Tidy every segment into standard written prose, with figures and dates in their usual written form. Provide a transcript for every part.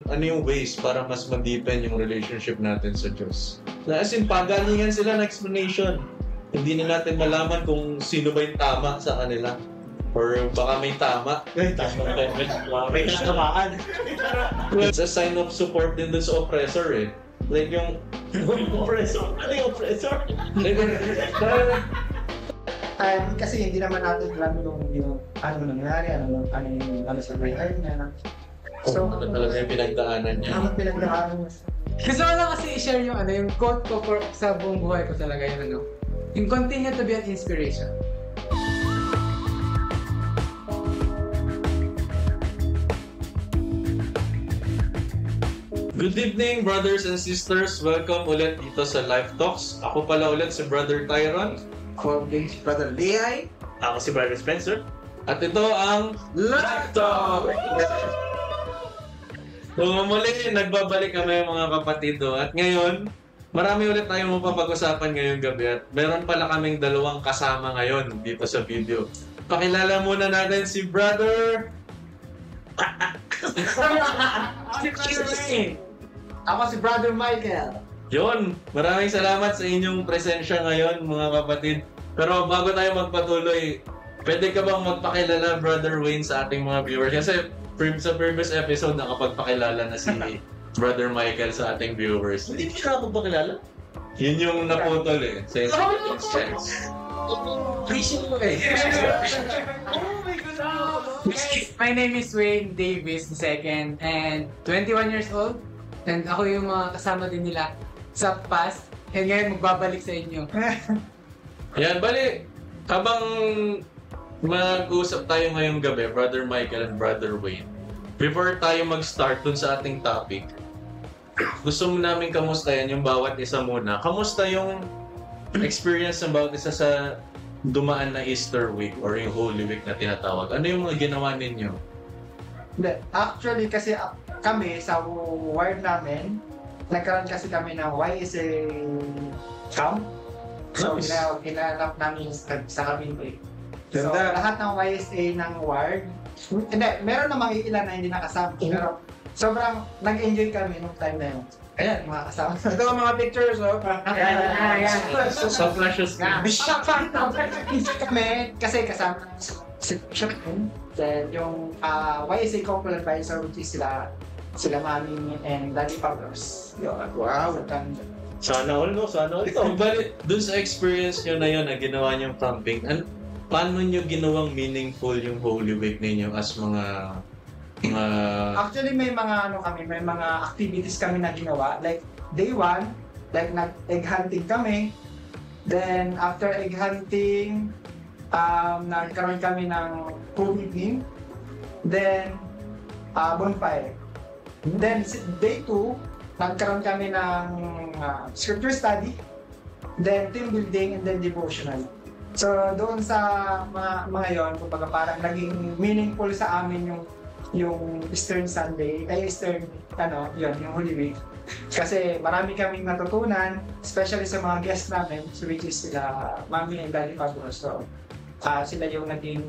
ano yung ways para mas ma-deepen yung relationship natin sa Diyos. As in, pagalingan sila ng explanation. Hindi na natin malaman kung sino ba yung tama sa kanila. Or baka may tama. May kasamaan. It's a sign of support din dun sa oppressor eh. Like yung... Oppressor? Ano yung oppressor? Kasi hindi naman natin alam yung ano nangyari, ano sa buhay niya. So, ano talaga yung pinagdaanan niya. Ano pinagdaanan niya. Gusto ko lang kasi i-share yung quote ko sa buong buhay ko talaga yung yung continue to be an inspiration. Good evening, brothers and sisters. Welcome ulit dito sa Life Talks. Ako pala ulit si Brother Tyron. Ako din si Brother Leay. Ako si Brother Spencer. At ito ang Life Talk! So muli, nagbabalik kami mga kapatid. At ngayon, marami ulit tayong mapapag-usapan ngayong gabi. At meron pala kaming dalawang kasama ngayon dito sa video. Pakilala muna natin si Brother... Ako si Brother Michael. Yon, maraming salamat sa inyong presensya ngayon mga kapatid. Pero bago tayo magpatuloy, pwede ka bang magpakilala Brother Wayne sa ating mga viewers? Kasi sa previous episode nakapagpakilala na si Brother Michael sa ating viewers. Hindi mo siya nakapagpakilala? Yun yung naputol eh. Vision mo eh. My name is Wayne Davis II and 21 years old. And ako yung mga kasama din nila sa past. And ngayon magbabalik sa inyo. Yan, bali, habang mag-usap tayo ngayong gabi, Brother Michael and Brother Wayne, before tayo mag-start dun sa ating topic, gusto mo namin kamustahin yung bawat isa muna. Kamusta yung experience ng bawat isa sa dumaan na Easter week or yung Holy Week na tinatawag? Ano yung mga ginawa ninyo? Actually, kasi kami sa ward namin, nagkaroon kasi kami ng YSA camp. So, Nice. ginanap namin sa Cavite. So, Ganda. lahat ng YSA ng ward, hindi, meron namang ilan na hindi nakasama. Pero sobrang nag-enjoy kami nung time na yun. Ayan, mga kasama. Ito ang mga pictures, oh. Ayan. Sa flashes ka. Kami, kasi kasama si Bishop then yung YSA Couple Advisor, which is sila Mami and Daddy Pablos. Wow. Sana all, no? Sana all. Ito, bali, dun sa experience nyo na yun na ginawa nyong camping, paano nyo ginawang meaningful yung Holy Week ninyo as mga Actually, may mga may mga activities kami na ginawa. Like, day 1, like nag-egg hunting kami. Then, after egg hunting, nagkaroon kami ng food evening. Then, bonfire. Then, day 2, nagkaroon kami ng scripture study. Then, team building and then devotional. So, doon sa mga yon, kumbaga parang naging meaningful sa amin yung Eastern Sunday, yung Holy Week. Kasi marami kaming natutunan, especially sa mga guests namin, which is sila Mami and Daddy Pablo. So, sila yung naging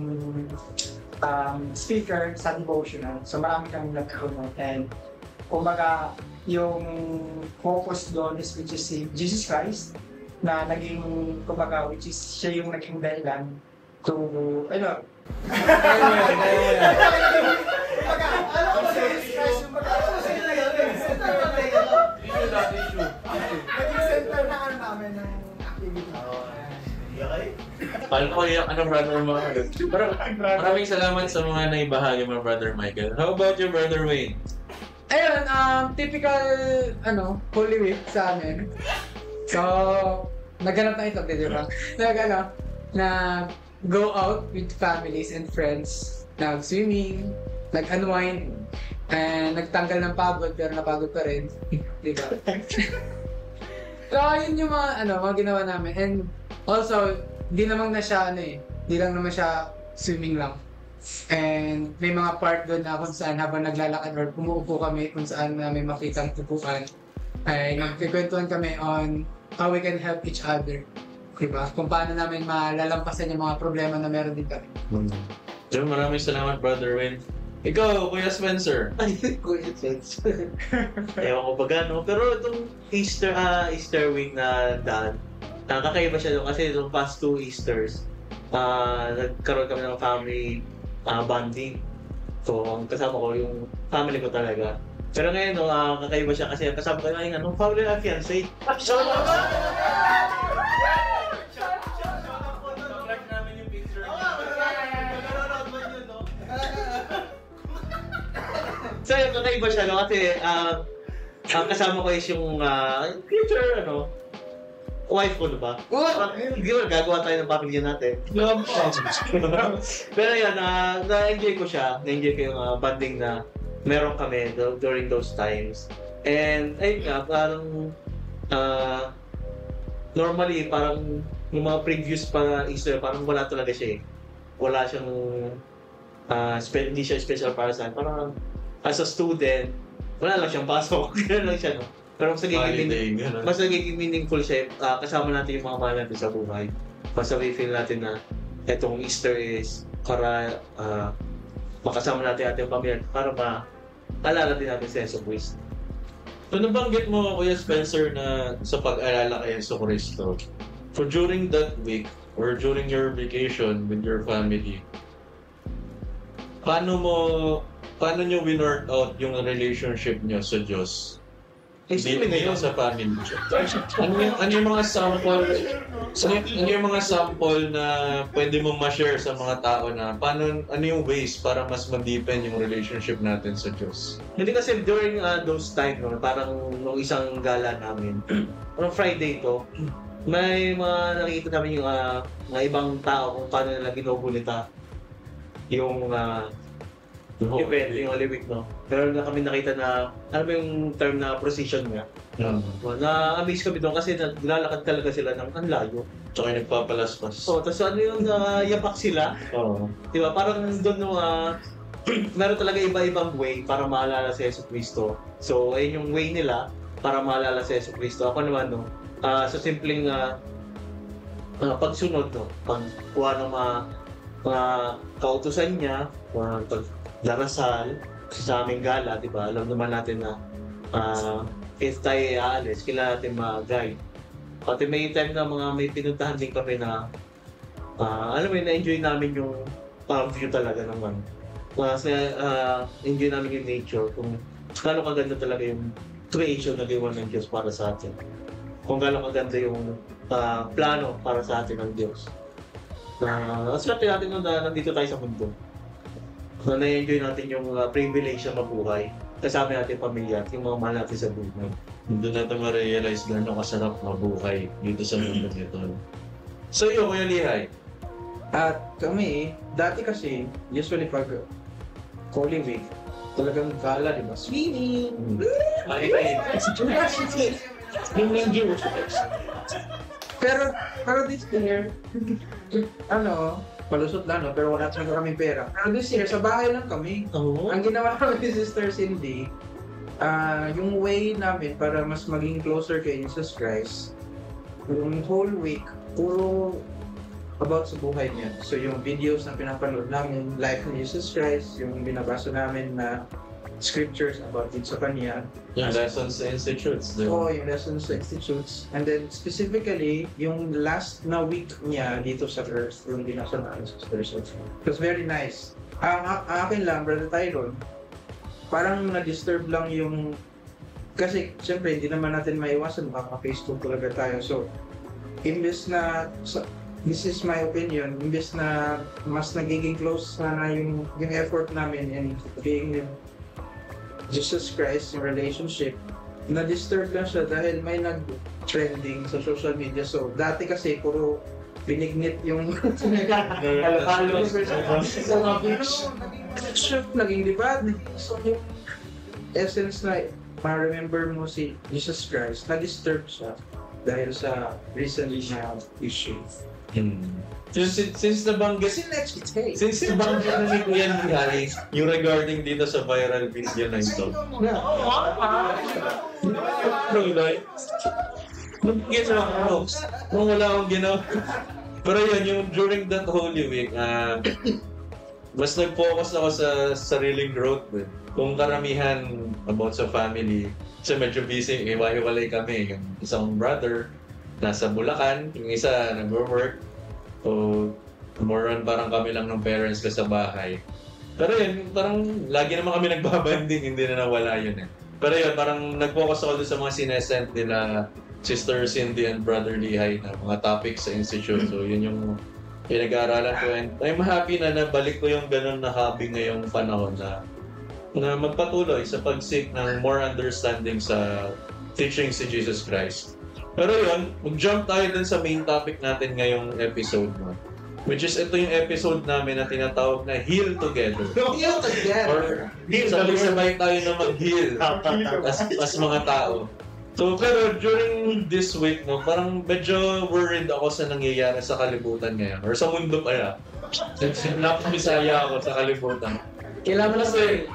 speaker sa devotional. So, marami kaming natutunan. And, kumbaga, yung focus doon is which is si Jesus Christ, na naging, kumbaga, which is siya yung naging dahilan to, Paano ko yung Brother Michael? Pero maraming salamat sa mga naibahagi mo, Brother Michael. How about you, Brother Wayne? Ayun, typical Holy Week sa amin. So, nagganap na ito, di ba? Go out with families and friends, nag-swimming, nag-unwind, and nagtanggal ng pagod pero napagod pa rin. Di ba? So, yun yung mga ginawa namin. And also, di lang naman siya swimming lang. And may mga part doon na kung saan habang naglalakad or umuupo kami kung saan may makitang upuan, ay nagkikwentuhan kami on how we can help each other. Diba? Kung paano namin malalampasan yung mga problema na meron din kami. So, maraming salamat, Brother Wayne. Ikaw, Kuya Spencer. Kuya Spencer. Ewan ko ba gano'n. Pero itong Easter week na daan, kakaiba siya doon kasi itong past 2 Easters, nagkaroon kami ng family bonding. So, ang kasama ko yung family ko talaga. Pero ngayon, kakaiba siya kasi kasama ko yung family na fiancé. So, kakaiba siya, no? Kasi ang kasama ko is yung future, wife ko, diba? Hindi mo, gagawa tayo ng pamilya natin. Pero yan, na-enjoy ko siya. Na-enjoy ko yung bonding na meron kami during those times. And, ayun nga, parang normally, parang yung mga previous pa Easter, parang wala talaga siya eh. Wala siyang, hindi siya special para sa akin. Parang, as a student, wala lang siyang pasok. Gano'n lang siya, no? Pero mas nagiging meaningful siya, kasama natin yung mga mahal natin sa buhay. Mas feel natin na itong Easter is para makasama natin ating pamilya para maalala din natin sense of wisdom. So, nabanggit mo, Kuya Spencer, na sa pag-alala kay Yesu Cristo, for during that week or during your vacation with your family, paano nyo winord out yung relationship nyo sa Diyos? Dito sa family. Ano yung mga sample na pwede mo ma-share sa mga tao na ano yung ways para mas ma-deepen yung relationship natin sa Diyos? Hindi kasi during those time, no, parang nung isang gala namin, on Friday to, may mga nakikita namin yung mga ibang tao kung paano nila ginugunita yung event, yung Holy Week, no? Pero na kami nakita na, ano ba yung term na procession nga? Na-amaze kami doon kasi naglalakad talaga sila ng ang layo. Tsaka yung nagpapalaspas. Tapos ano yung yapak sila? Di ba? Parang doon meron talaga iba-ibang way para maalala si Yesu Cristo. So, ayun yung way nila para maalala si Yesu Cristo. Ako naman, no? Sa simpleng pagsunod, no? Pagkuha ng mga kautusan niya, darasal sa aming gala, di ba? Alam naman natin na if tayo aalis, kailangan natin mag-guide. Pati may time na may pinuntahan din kami na alam mo, na-enjoy namin yung view talaga naman. Enjoy namin yung nature, kung gaano kaganda talaga yung creation na gawa ng Diyos para sa atin. Kung gaano kaganda yung plano para sa atin ng Diyos. Swerte natin na nandito tayo sa mundo. Na-enjoy natin yung privilege na mabuhay. Kasama natin pamilya at yung mga mahal natin sa buhay. Doon natin ma-realize gano'ng kasarap mabuhay dito sa mundo nito. So yun, Kuya Lihay. At kami, dati kasi, usually pag Holy Week, talagang gala, di ba? Swimming! Pero this year, palusot lang, no? Pero wala talaga kaming pera. Pero this year, sa bahay lang kami. Ang ginawa namin ni Sister Cindy, yung way namin para mas maging closer kay Jesus Christ, yung whole week, puro about sa buhay niya. So yung videos na pinapanood namin, life ni Jesus Christ, yung binabasa namin na scriptures about it sa kanya. Yung lessons sa institutes. Yung lessons sa institutes. And then specifically, yung last na week niya dito sa Earth, yung binasa namin sa Earth. It was very nice. Ang akin lang, Brother Tyron, parang na-disturb lang yung... Kasi siyempre, hindi naman natin maiwasan, makaka-Facebook talaga tayo. So, imbes na... This is my opinion, imbes na mas nagiging close sana yung effort namin in being Jesus Christ, yung relationship, na-disturb lang siya dahil may nag-trending sa social media. So, dati kasi puro binignit yung halo-halo sa mga beach. Naging debate. So, yung essence na ma-remember mo si Jesus Christ, na-disturb siya dahil sa recently na issue. Since nabanggit na ni Kuya Lihay yung regarding dito sa viral video na ito. Kung wala akong ginawa. Pero yun, yung during that Holy Week, mas nag-focus ako sa sariling growth. Kung karamihan about sa family, kasi medyo busy, iwa-iwalay kami. Yung isang brother, nasa Bulacan, yung isa nag-work. So, more on parang kami lang ng parents ko sa bahay. Pero yun, parang lagi naman kami nagbabanding, hindi na nawala yun eh. Pero yun, parang nag-focus ako doon sa mga sinesend nila Sister Cindy and Brother Lihay na mga topics sa institute. So yun yung pinag-aaralan ko. And I'm happy na nabalik ko yung ganun na hobby ngayong panahon na magpatuloy sa pag-seek ng more understanding sa teaching si Jesus Christ. Pero yun, mag-jump tayo dun sa main topic natin ngayong episode mo. Which is ito yung episode namin na tinatawag na Heal Together. Heal together. Or sabay-sabay tayo na mag-heal as mga tao. So, pero during this week, no, parang medyo worried ako sa nangyayari sa kalibutan ngayon. Or sa mundo kaya. Napamisaya ako sa kalibutan. Kailangan mo lang Kasi,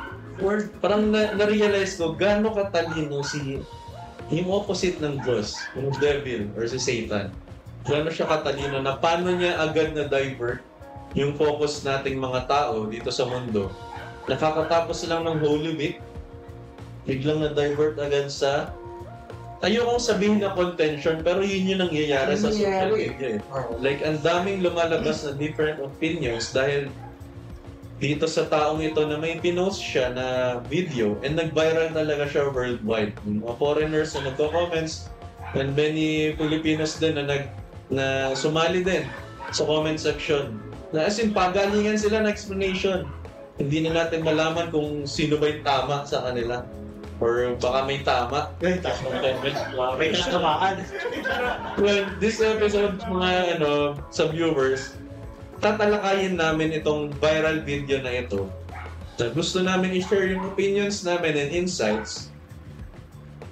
parang na-realize ko, gaano katalino yung opposite ng Diyos, yung devil or si Satan. Gaano siya katalino na paano niya agad na divert yung focus nating mga tao dito sa mundo. Nakakatapos lang ng Holy Week, biglang na-divert agad sa ayokong sabihin na contention, pero yun yung nangyayari sa social media. Like, ang daming lumalabas na different opinions dahil dito sa taong ito na may pinost siya na video and nag-viral talaga siya worldwide. Yung mga foreigners na nagko-comments and many Filipinos din na sumali din sa comment section. Na as in, pagalingan sila ng explanation. Hindi na natin malaman kung sino ba yung tama sa kanila. Or baka may tama. May kasamaan. Well, this episode, mga sa viewers, tatalakayin namin itong viral video na ito. Na gusto namin i-share yung opinions namin and insights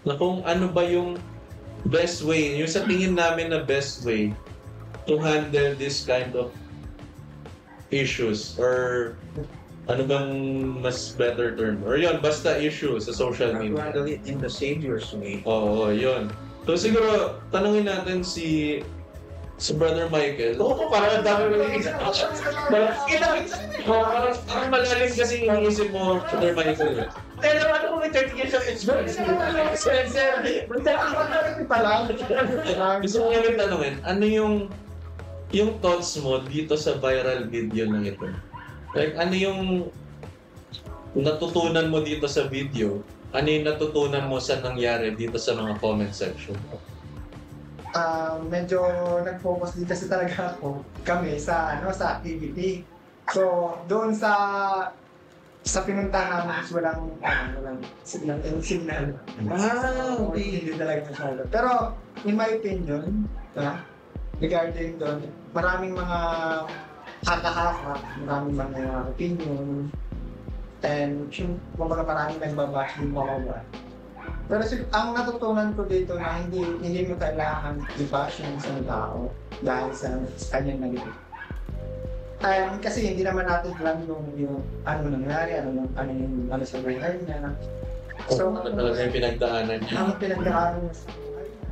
na kung ano ba yung best way, yung sa tingin namin na best way to handle this kind of issues or ano bang mas better term? Or yun, basta issue sa social media. Handle it in the Savior's way. Oo, yun. So siguro, tanungin natin si Brother Michael. Oo, parang ang dami mo yung isa. Parang malalim kasi iniisip mo, Brother Michael. Pero ano kung may 30 years of experience? Gusto ko namin tanungin, ano yung thoughts mo dito sa viral video na ito? Like, ano yung natutunan mo dito sa video? Ano yung natutunan mo sa nangyari dito sa mga comment section? Medyo nag-focus dito kasi talaga kami sa activity. So, doon sa pinuntahan namin walang signal. Hindi talaga masyado. Pero, in my opinion, regarding doon, maraming mga haka-haka, maraming mga opinion, and kumbaga maraming nagbabash din mga. Pero ang natutunan ko dito na hindi mo kailangan i-bash yung isang tao dahil sa kanyang nagiging. Kasi hindi naman natin alam yung ano nangyari, ano sa buhay niya. So, ano talaga yung pinagdaanan niya? Ang pinagdaanan niya sa buhay niya.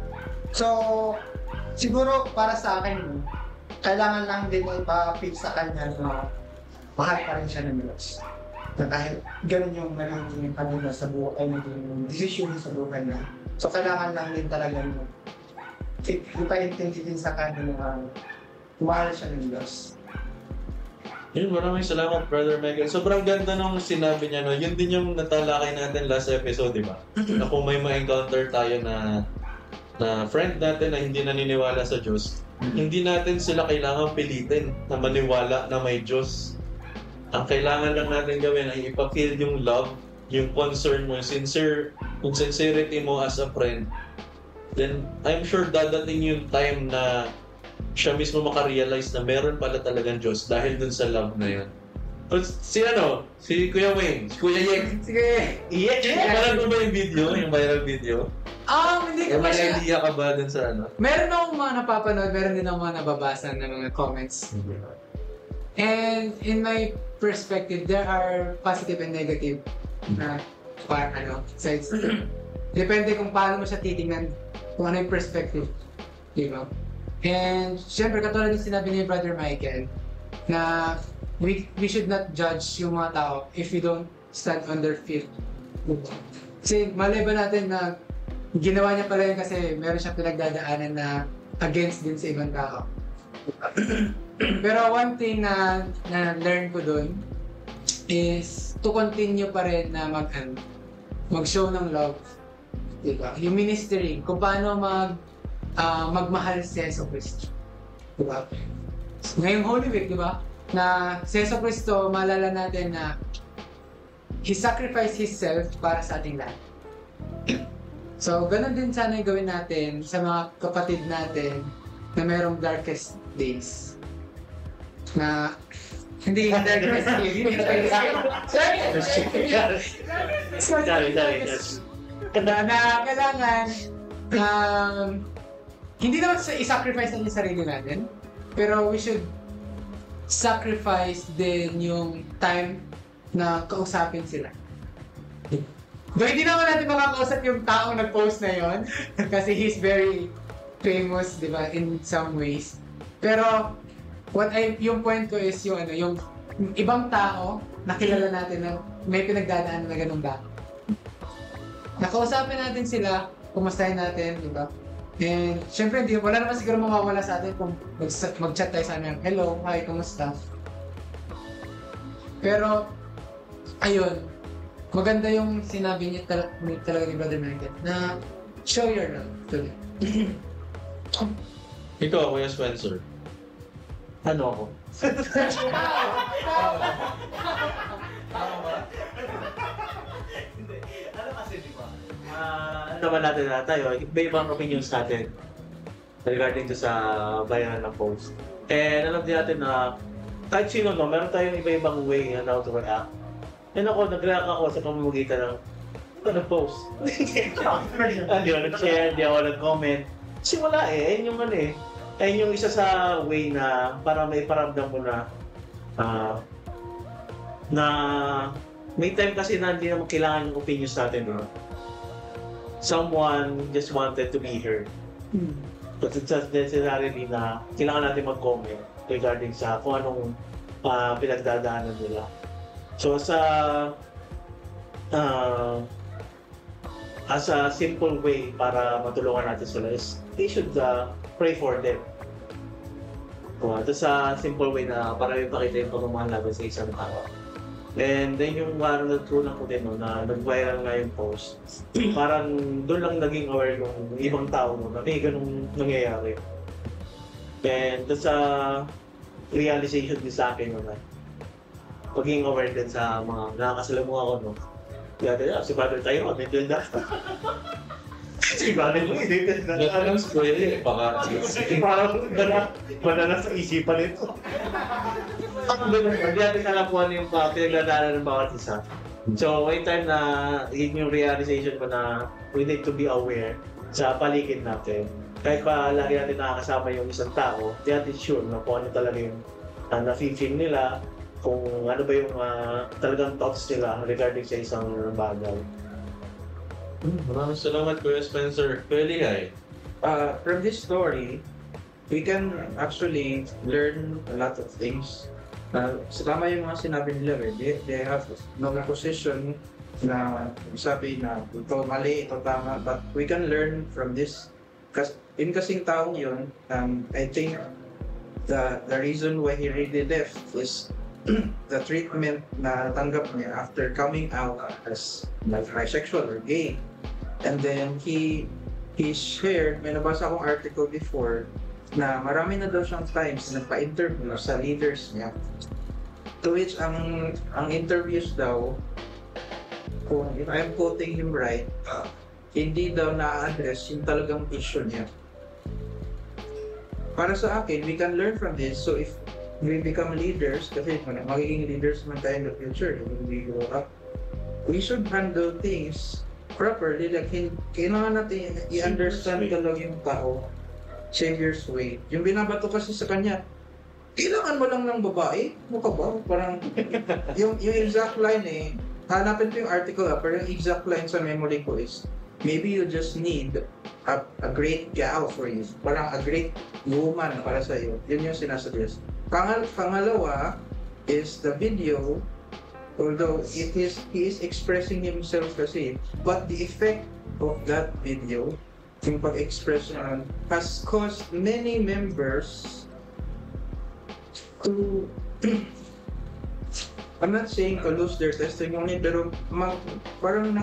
So, siguro para sa akin, kailangan lang din ipa-feel sa kanya na mahal pa rin siya ng Diyos. Na kahit ganun yung naging kanina sa buhay, naging desisyon sa buhay niya. So, kailangan lang din talaga ipa-intensity din sa kanya na mahal siya ng Diyos. Yun, maraming salamat, Brother Michael. Sobrang ganda nung sinabi niya, no? Yun din yung natalakay natin last episode, di ba? Na kung may ma-encounter tayo na friend natin na hindi naniniwala sa Diyos, hindi natin sila kailangan pilitin na maniwala na may Diyos. Ang kailangan lang natin gawin ay ipa-feel yung love, yung concern mo, yung sincerity mo as a friend. Then, I'm sure dadating yung time na siya mismo makarealize na meron pala talagang Diyos dahil dun sa love na yun. Si Kuya Wayne, si Kuya Yek. Sige. Parang ba yung video, yung viral video? Hindi ko May siya. idea ka ba dun sa ano? Meron akong mga napapanood, meron din akong mga nababasa ng mga comments. And in my perspective, there are positive and negative na sides. Depende kung paano mo siya titingnan, kung ano yung perspective. Di ba? And syempre, katulad yung sinabi ni Brother Michael, na we should not judge yung mga tao if we don't stand on their feet. Kasi malay ba natin na ginawa niya pala yun kasi meron siyang pinagdadaanan na against din sa ibang tao. Pero one thing na learn ko dun is to continue pa rin na mag-show ng love. Diba? Yung ministry, kung paano magmahal si Yeso Cristo. Diba? Ngayong Holy Week, diba? Na si Yeso Cristo, maalala natin na He sacrificed Himself para sa ating lahat. So, ganun din sana yung gawin natin sa mga kapatid natin na mayroong darkest days. Na hindi yung darkest days. Sorry. Na kailangan hindi naman i-sacrifice natin yung sarili natin, pero we should sacrifice din yung time na kausapin sila. Though hindi naman natin makakausap yung taong nag-post na yon kasi he's very famous, di ba, in some ways. Pero yung point ko is yung ibang tao na kilala natin na may pinagdadaan na ganung tao. Nakausapin natin sila, kumustahin natin, di ba? And syempre, wala naman siguro mawawala sa atin kung mag-chat tayo sa amin, hello, hi, kumusta? Pero, ayun, maganda yung sinabi niya talaga ni Brother Michael na show your love to them. Ikaw, Kuya Spencer. Ano ako? Hindi. Ano kasi, di ba? Ano naman natin na tayo, iba-ibang opinions natin regarding to sa bayaran ng post. And alam din natin na kahit sino, no, meron tayong iba-ibang way na how to react. And ako, nag-react ako sa pamamagitan ng nag-post. Hindi ako nag-share, hindi ako nag-comment. Kasi wala ayun yung ayun yung isa sa way na para may paramdam mo na may time kasi na hindi naman kailangan yung opinions natin, no? Someone just wanted to be heard. But it's just necessarily na kailangan natin mag-comment regarding sa kung anong pinagdadaanan nila. So as a simple way para matulungan natin sila is they should pray for them. Ito sa simple way na para ipakita yung pagmamahal natin sa isang tao. And then yung natutunan ko din na nag-viral nga yung post, parang doon lang naging aware yung ibang tao na may ganung nangyayari. And that's a realization din sa akin na pagiging aware din sa mga nakakasalamuha ko, no? Si Brother tayo, may din na. Si Brother mo, hindi din na. Anong spoiler? Baka Parang banana sa isipan nito. Hindi natin alam kung ano yung pinagdadaanan ng bawat isa. So, may time na yun yung realization ko na we need to be aware sa paligid natin. Kahit pa lagi natin nakakasama yung isang tao, di natin sure na kung ano talaga yung na-feel nila, kung ano ba yung talagang thoughts nila regarding sa isang bagay. Maraming salamat, Kuya Spencer. Kuya Lihay. From this story, we can actually learn a lot of things. Tama yung mga sinabi nila, they have no position na sabi na ito mali, ito tama, but we can learn from this. In kasing taong yun, I think the reason why he really left is the treatment na tanggap niya after coming out as bisexual or gay. And then he shared, may nabasa akong article before, na marami na daw siyang times na nagpa-interview sa leaders niya. To which ang interviews daw, kung if I'm quoting him right, hindi daw na-address yung talagang issue niya. Para sa akin, we can learn from this. So if we become leaders, kasi magiging leaders man tayo in the future, when we grow up, we should handle things properly. Like, kailangan natin i-understand talaga yung tao. Savior's way. Yung binabato kasi sa kanya, kailangan mo lang ng babae? Mukha ba? Parang, yung exact line hanapin ko yung article pero yung exact line sa memory ko is, maybe you just need a great gal for you. Parang a great woman para sa iyo. Yun yung sinasuggest. Pangalawa is the video, although he is expressing himself kasi, but the effect of that video, yung pag-express niya, has caused many members to I'm not saying to lose their testimony, pero parang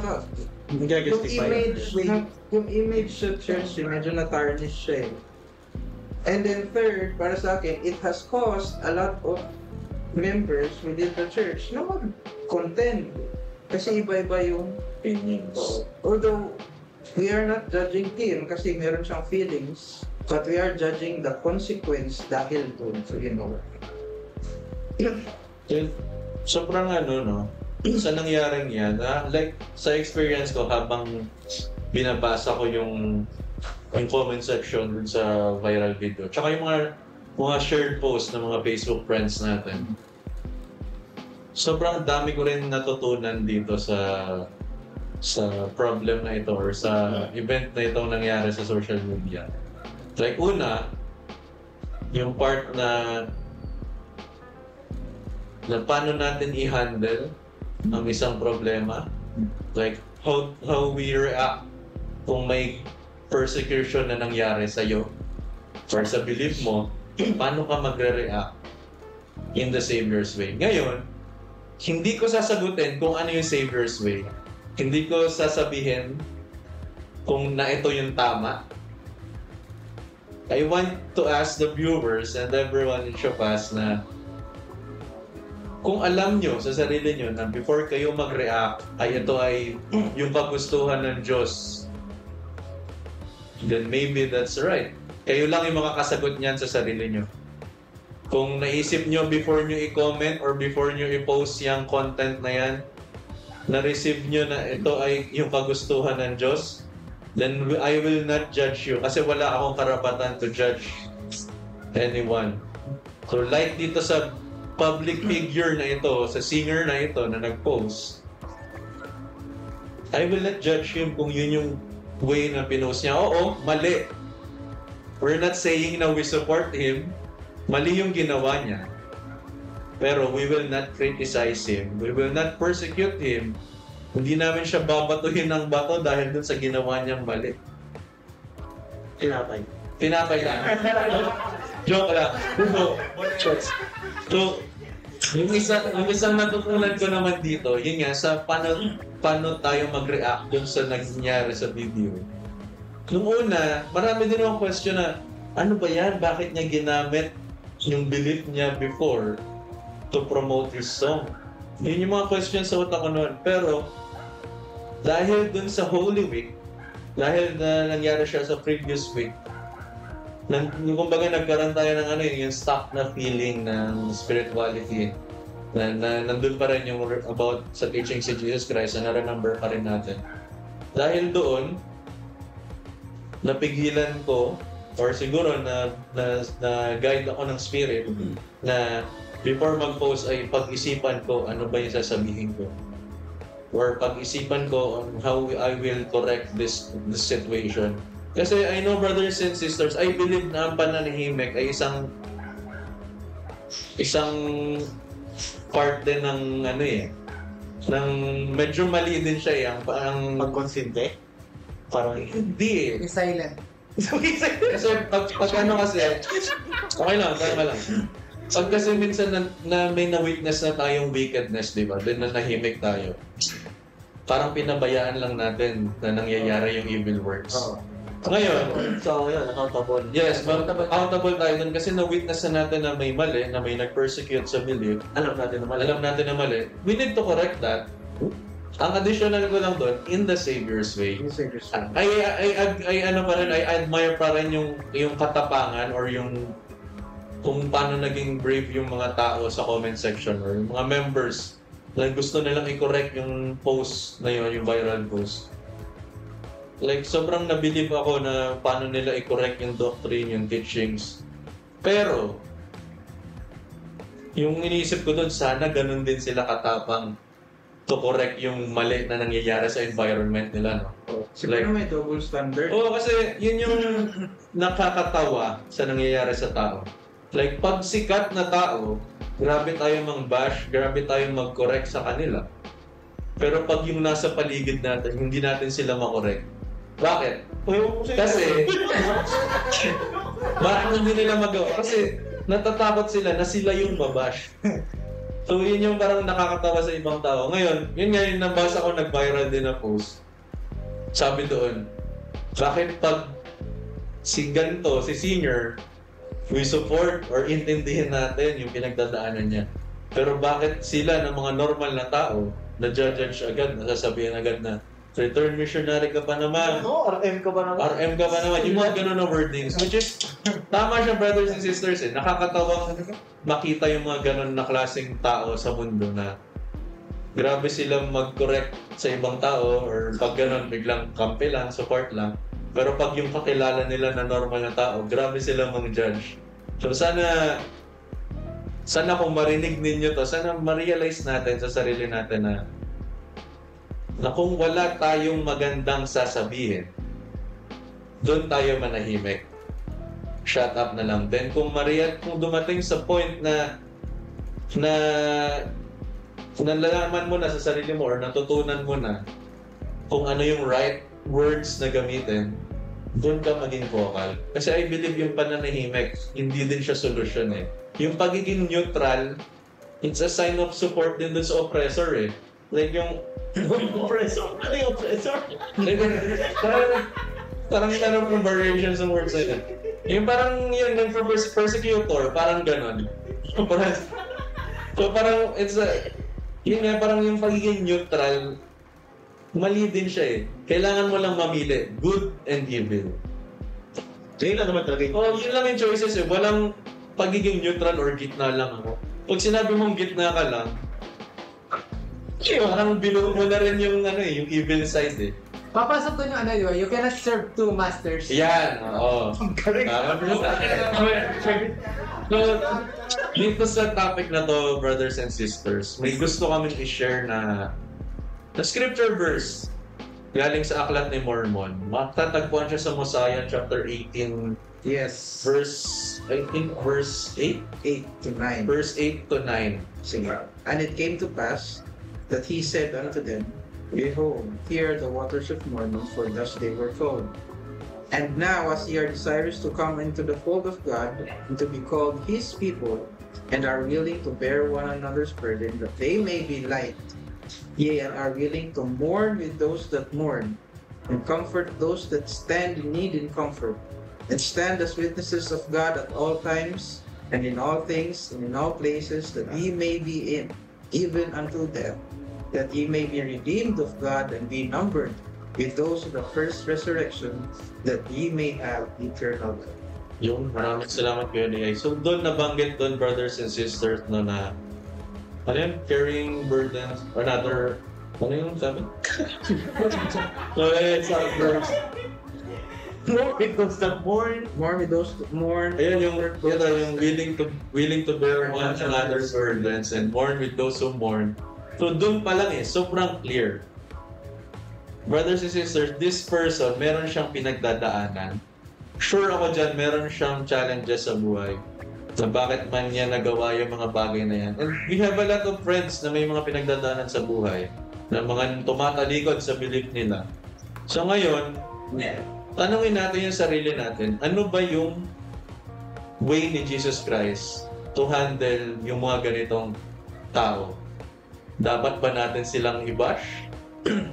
yung image sa church, medyo na-tarnish siya eh. And then third, para sa akin, it has caused a lot of members within the church na mag-contend. Kasi iba-iba yung feelings. Although, we are not judging him kasi meron siyang feelings, but we are judging the consequence dahil doon. So, you know. Sobrang sa nangyaring yan, like sa experience ko habang binabasa ko yung comment section dun sa viral video, tsaka yung mga shared posts ng mga Facebook friends natin, sobrang dami ko rin natutunan dito sa problem na ito or sa event na ito nangyari sa social media. Like una, yung part na paano natin i-handle ang isang problema. Like, how we react kung may persecution na nangyari sa'yo or sa belief mo, paano ka magre-react in the Savior's way. Ngayon, hindi ko sasagutin kung ano yung Savior's way. Hindi ko sasabihin kung na ito yung tama. I want to ask the viewers and everyone in Showcast na kung alam nyo sa sarili nyo na before kayo mag-react ay ito ay yung kagustuhan ng Diyos, then maybe that's right. Kayo lang yung makakasagot niyan sa sarili nyo. Kung naisip nyo before nyo i-comment or before nyo i-post yung content na yan, na-receive nyo na ito ay yung kagustuhan ng Diyos, then I will not judge you kasi wala akong karapatan to judge anyone. So like dito sa public figure na ito, sa singer na ito na nag-post, I will not judge him kung yun yung way na pinost niya. Oo, mali. We're not saying na we support him. Mali yung ginawa niya. Pero we will not criticize him. We will not persecute him. Hindi namin siya babatuhin ng bato dahil dun sa ginawa niyang mali. Tinapay lang. Joke lang. So, yung isang natutunan ko naman dito, yun nga, sa paano tayo mag-react dun sa nangyari sa video. Nung una, marami din akong question na, ano ba yan? Bakit niya ginamit yung belief niya before to promote his song? Yun yung mga questions sa utak ko noon. Pero, dahil dun sa Holy Week, dahil na nangyari siya sa previous week, kumbaga nagkaroon tayo ng yung stuck na feeling ng spirituality na nandun pa rin yung about sa teaching si Jesus Christ na na-remember pa rin natin. Dahil doon, napigilan ko or siguro na guide ako ng spirit na before mag-post ay pag-isipan ko ano ba yung sasabihin ko or pag-isipan ko on how I will correct this situation. Kasi I know, brothers and sisters, I believe na ang pananahimik ay isang part din ng ng medyo mali din siya ang Pagkonsente? Parang hindi Yung silent. Kasi pag okay lang, tama lang. Pag kasi minsan na may na-witness na tayong wickedness, di ba? Then nanahimik tayo. Parang pinabayaan lang natin na nangyayari yung evil works. Ngayon, so yun, accountable. yes, accountable tayo dun kasi na-witness na natin na may mali, na may nag-persecute sa belief. Alam natin na mali. We need to correct that. Ang additional ko lang doon, in the Savior's way. I admire pa rin yung katapangan or yung kung paano naging brave yung mga tao sa comment section or yung mga members na gusto nilang i-correct yung post na yun, yung viral post. Like, sobrang nabilib ako na paano nila i-correct yung doctrine, yung teachings. Pero, yung iniisip ko doon, sana ganun din sila katapang to correct yung mali na nangyayari sa environment nila, no? Siguro may double standard. Oo, kasi yun yung nakakatawa sa nangyayari sa tao. Like, pag sikat na tao, grabe tayo mang-bash, grabe tayo mag-correct sa kanila. Pero pag yung nasa paligid natin, hindi natin sila makorek. Bakit? Kasi, bakit hindi nila magawa? Kasi natatakot sila na sila yung mabash. So yun yung parang nakakatawa sa ibang tao. Ngayon, yun nga yung nabasa ko, nag-viral din na post. Sabi doon, bakit pag si ganito, si senior, we support or intindihin natin yung pinagdadaanan niya. Pero bakit sila ng mga normal na tao, na-judge agad, nasasabihin agad na return missionary ka pa naman. RM ka ba naman? RM ka pa naman. Yung mga ganun na wordings. Which is, tama siya brothers and sisters eh. Nakakatawang makita yung mga ganun na klaseng tao sa mundo na grabe silang mag-correct sa ibang tao or pag ganun biglang kampi lang, support lang. Pero pag yung kakilala nila na normal na tao, grabe silang mag-judge. So sana kung marinig ninyo to, sana ma-realize natin sa sarili natin na kung wala tayong magandang sasabihin, doon tayo manahimik. Shut up na lang. Then kung dumating sa point na nalalaman mo na sa sarili mo or natutunan mo na kung ano yung right words na gamitin, doon ka maging vocal. Kasi I believe yung pananahimik, hindi din siya solusyon eh. Yung pagiging neutral, it's a sign of support din dun sa oppressor eh. Like yung Oppressor? Ano yung oppressor? like, parang variations ng words na yun. Yung parang yun, yung persecutor, parang ganon. So parang it's a, yun nga, parang yung pagiging neutral, mali din siya eh. Kailangan mo lang mamili, good and evil. Yun lang naman talaga yun. Oh, yun lang yung choices eh. Walang pagiging neutral or gitna lang ako. Pag sinabi mong gitna ka lang, parang binuo mo na rin yung yung evil side eh. Papasok doon yung di ba? You cannot serve two masters. Yan, oo. Correct. So, dito sa topic na to, brothers and sisters, may gusto kami i-share na scripture verse galing sa Aklat ni Mormon. Matatagpuan siya sa Mosiah chapter 18, Yes. I think verse 8? 8 to 9. Verse 8 to 9. Sige. And it came to pass that he said unto them, Behold, here are the waters of Mormon, for thus they were called. And now, as ye are desirous to come into the fold of God, and to be called his people, and are willing to bear one another's burden, that they may be light, yea, and are willing to mourn with those that mourn, and comfort those that stand in need in comfort, and stand as witnesses of God at all times, and in all things, and in all places, that ye may be in, even unto death, that ye may be redeemed of God, and be numbered with those of the first resurrection, that ye may have eternal life. Yung maraming salamat kayo ni So doon nabanggit doon, brothers and sisters, no, na ano yun? Carrying burdens, another, ano yung sabi? So it's a verse. More with those that mourn. Mourn with those that mourn. Ayun yung willing to bear one another's burdens and mourn with those who mourn. So doon pa lang sobrang clear. Brothers and sisters, this person, meron siyang pinagdadaanan. Sure ako dyan, meron siyang challenges sa buhay. So bakit man niya nagawa yung mga bagay na yan. And we have a lot of friends na may mga pinagdadaanan sa buhay. Na mga tumatalikod sa belief nila. So ngayon, tanungin natin yung sarili natin, ano ba yung way ni Jesus Christ to handle yung mga ganitong tao? Dapat ba natin silang i-bash?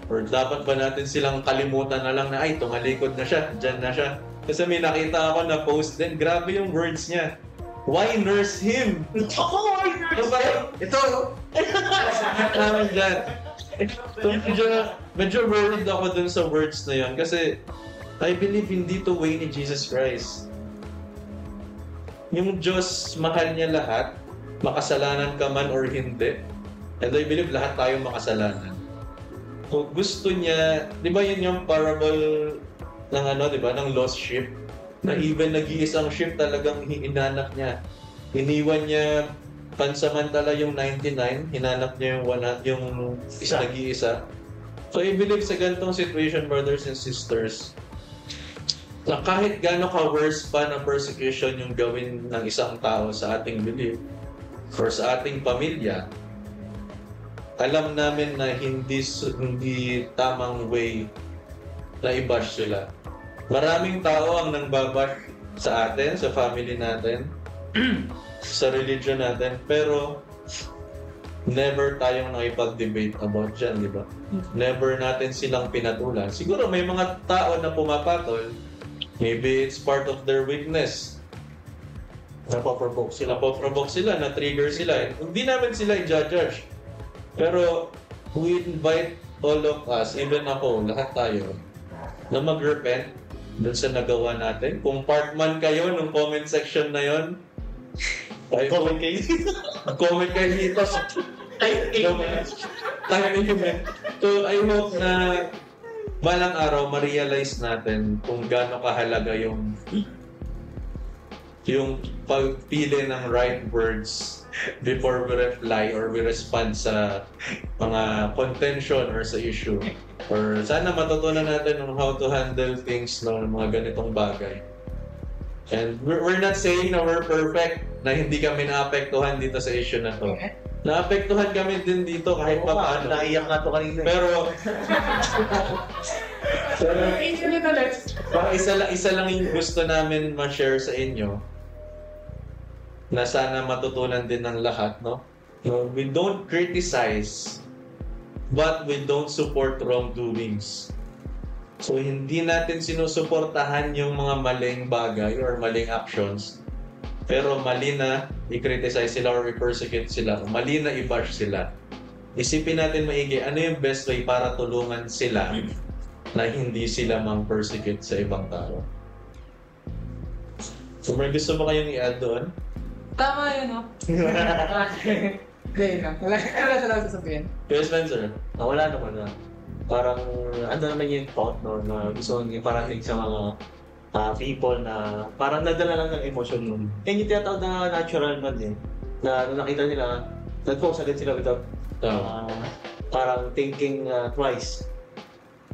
Or dapat ba natin silang kalimutan na lang na, ay, tumalikod na siya, dyan na siya. Kasi may nakita ako na post din, grabe yung words niya. Why nurse him? Why nurse him? Ito, namin dyan. So, medyo worried ako dun sa words na yun kasi I believe hindi to way ni Jesus Christ. Yung Diyos, mahal niya lahat, makasalanan ka man or hindi. And I believe lahat tayo makasalanan. So gusto niya, di ba yun yung parable ng di ba, ng lost sheep? Na even nag-iisang sheep talagang hinanap niya. Iniwan niya pansamantala yung 99, hinanap niya yung nag-iisa. So I believe sa ganitong situation, brothers and sisters, Na kahit gaano ka-worse pa na persecution yung gawin ng isang tao sa ating belief or sa ating pamilya, alam namin na hindi tamang way na i-bash sila. Maraming tao ang nangbabash sa atin, sa family natin, sa religion natin, pero never tayong nakipag-debate about dyan, di ba? Never natin silang pinatulan. Siguro may mga tao na pumapatol, maybe it's part of their weakness. Napoprovoke sila. Napoprovoke sila, na-trigger sila. Hindi namin sila i-judge. Pero we invite all of us, even ako, lahat tayo, na mag-repent dun sa nagawa natin. Kung part man kayo nung comment section na yon, comment kayo. Comment kayo dito. So I hope na balang araw ma-realize natin kung gaano kahalaga yung pagpili ng right words before we reply or we respond sa mga contention or sa issue. Or sana matutunan natin on how to handle things ng mga ganitong bagay. And we're not saying na we're perfect, na hindi kami naapektuhan dito sa issue na to. Naapektuhan kami din dito kahit pa paano. Naiyak nga to kanina. Pero isa lang yung gusto namin ma-share sa inyo na sana matutunan din ng lahat, no? We don't criticize, but we don't support wrongdoings. So hindi natin sinusuportahan yung mga maling bagay or maling actions, pero mali na i-criticize sila or i-persecute sila, mali na i-bash sila. Isipin natin maigi, ano yung best way para tulungan sila na hindi sila mang-persecute sa ibang tao. So may gusto mo kayong i-add doon? Tama yun, no? Hindi lang. Wala sa sasabihin. Kuya Spencer? Wala naman na. Parang, ano naman yung thought, no, na gusto nyo parating sa mga people na parang nadala lang ng emosyon nun. Yan yung tinatawag na natural man eh. Na nung nakita nila, nag-post agad sila without parang thinking twice.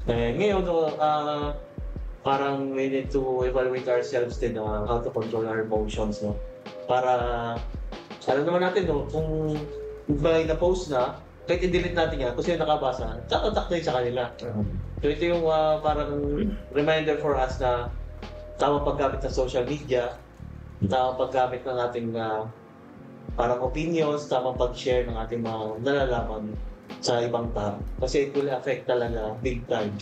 Ngayon, parang we need to evaluate ourselves din how to control our emotions, no? Para, alam naman natin, no, kung may na-post na, kahit i-delete natin yan, kung sino nakabasa, tatak na yun sa kanila. So ito yung parang reminder for us na tamang paggamit ng social media, tamang paggamit ng ating parang opinions, tamang pag-share ng ating mga nalalaman sa ibang tao. Kasi it will affect talaga big time.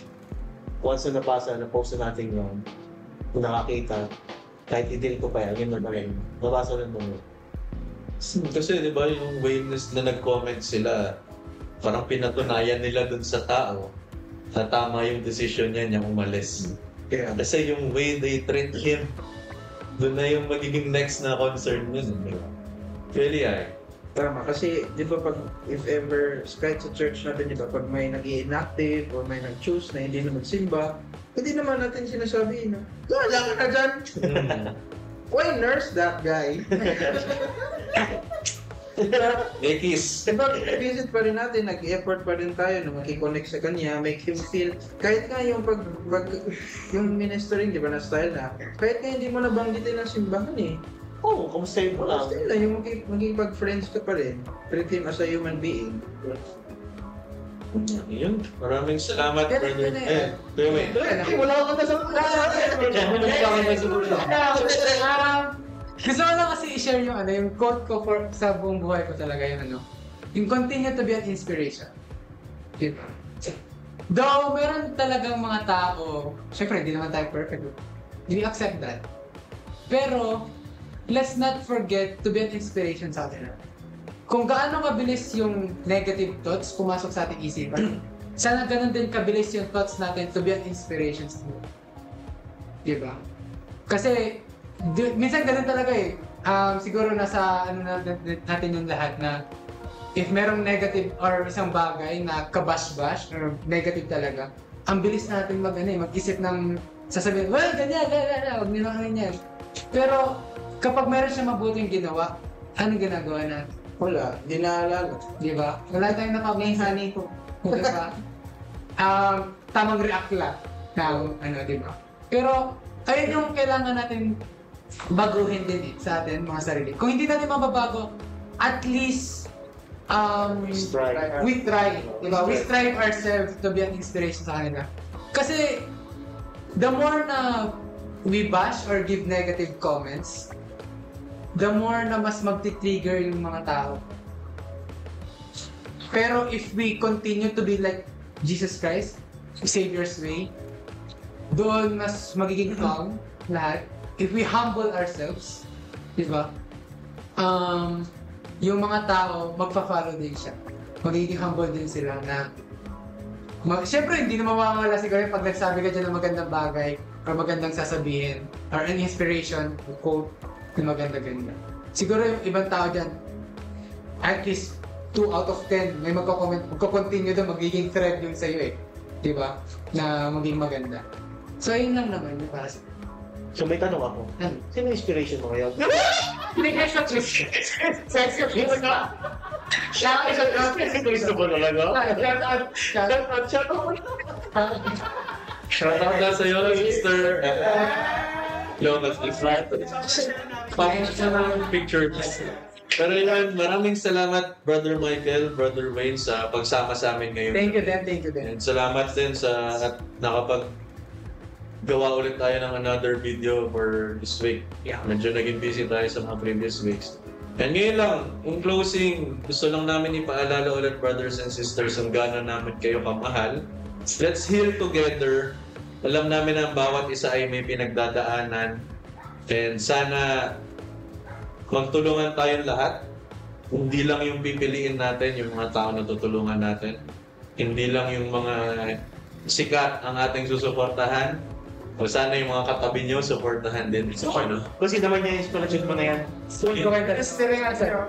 Once na nabasa, na-post na natin yun, kung nakakita, kahit i-delete ko pa yan, yun na rin. Nabasa rin mo. Kasi di ba yung way na nag-comment sila, parang pinatunayan nila dun sa tao na tama yung decision niya niyang umalis. Yeah. Kasi yung way they treat him, dun na yung magiging next na concern yun. Really, Tama, kasi di ba pag, if ever, kahit sa church natin, di ba, pag may nag-i-inactive or may nag-choose na hindi na magsimba, hindi naman natin sinasabi na, wala ka na dyan! Why nurse that guy? Ekis. Diba, visit pa rin natin, nag-effort pa rin tayo na makikonnect sa kanya, make him feel, kahit nga yung yung ministering, di ba, na style na, kahit nga hindi mo nabanggitin ng simbahan eh. Oo, kamustahin mo lang. Basta lang, yung maging-pag-friends ka pa rin, treat him as a human being. Yun. Maraming salamat, Ganun brother. yun eh. Kuya May. Wala ka na sa Gusto ko lang kasi i-share yung quote ko sa buong buhay ko talaga yung yung continue to be an inspiration. Diba? Though, meron talagang mga tao, syempre hindi naman tayo perfect. We accept that. Pero, let's not forget to be an inspiration sa atin. Kung gaano kabilis yung negative thoughts pumasok sa ating isipan, sana ganun din kabilis yung thoughts natin to be an inspiration sa atin. Diba? Kasi, minsan ganun talaga eh. Siguro nasa natin yung lahat na if merong negative or isang bagay na kabash-bash or negative talaga, ang bilis natin mag-isip ng sasabihin, well, ganyan, huwag nyo lang ganyan. Pero kapag meron siya mabuting ginawa, anong ginagawa natin? Wala, di naalala. Di ba? Wala tayong honey ko. Di ba? Tamang react lang ng di ba? Pero Ayun yung kailangan natin baguhin din sa atin, mga sarili. Kung hindi natin mababago, at least Strive. we try. Diba? We strive ourselves to be an inspiration sa kanila. Kasi the more na we bash or give negative comments, the more na mas magti-trigger yung mga tao. Pero if we continue to be like Jesus Christ, Savior's way, doon mas magiging calm lahat. If we humble ourselves, di ba? Yung mga tao, magpa-follow din siya. Magiging humble din sila na siyempre, hindi naman mawawala siguro pag nagsabi ka dyan ng magandang bagay or magandang sasabihin or an inspiration, quote, na maganda-ganda. Siguro yung ibang tao dyan, at least 2 out of 10, may magko-continue doon, magiging thread yung sa'yo eh. Di ba? Na maging maganda. So, yun lang naman yung para sa... So may tanong ako. Ano? Sino inspiration mo ngayon? Hindi ka siya Gusto mo talaga? Shout out na sa'yo, sister. Lotus is right. Pakita siya ng picture. Pero yun, maraming salamat Brother Michael, Brother Wayne sa pagsama sa amin ngayon. Thank you din. And salamat din sa at nakapag-gawa ulit tayo ng another video for this week. Yeah. Medyo naging busy tayo sa mga previous weeks. And ngayon lang, in closing, gusto lang namin ipaalala ulit brothers and sisters ang gaano namin kayo kamahal. Let's heal together. Alam namin ang bawat isa ay may pinagdadaanan. And sana magtulungan tayong lahat. Hindi lang yung pipiliin natin, yung mga tao na tutulungan natin. Hindi lang yung mga sikat ang ating susuportahan. O sana yung mga katabi nyo, supportahan din. So, ano? Kasi naman yung inspiration mo na yan. Mystery nga sir.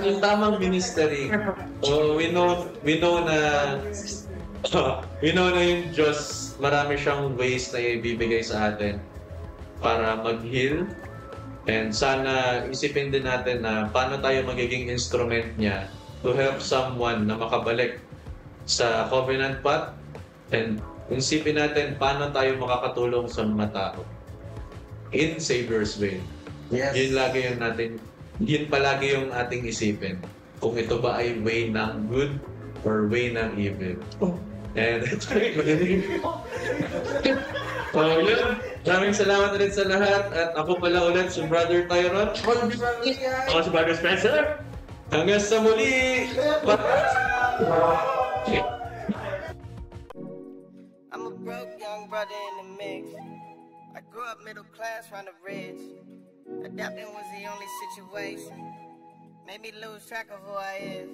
Yung tamang ministry. We know na yung Diyos, marami siyang ways na ibibigay sa atin para mag-heal. And sana isipin din natin na paano tayo magiging instrument niya to help someone na makabalik sa covenant path. And isipin natin paano tayo makakatulong sa mga tao in Savior's way. Yes. Yun palagi yung ating isipin. Kung ito ba ay way ng good or way ng evil. And yun. Maraming salamat ulit sa lahat. At ako pala ulit si Brother Tyron. Ako si Brother Spencer. Hanggang sa muli! I'm a broke young brother in the mix. I grew up middle class round the ridge. Adapting was the only situation. Made me lose track of who I is.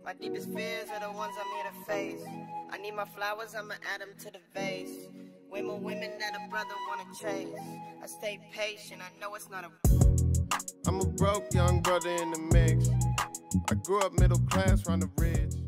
My deepest fears are the ones I'm here to face. I need my flowers, I'ma add them to the vase. Way more women that a brother wanna chase. I stay patient, I know it's not a... I'm a broke young brother in the mix. I grew up middle class round the ridge.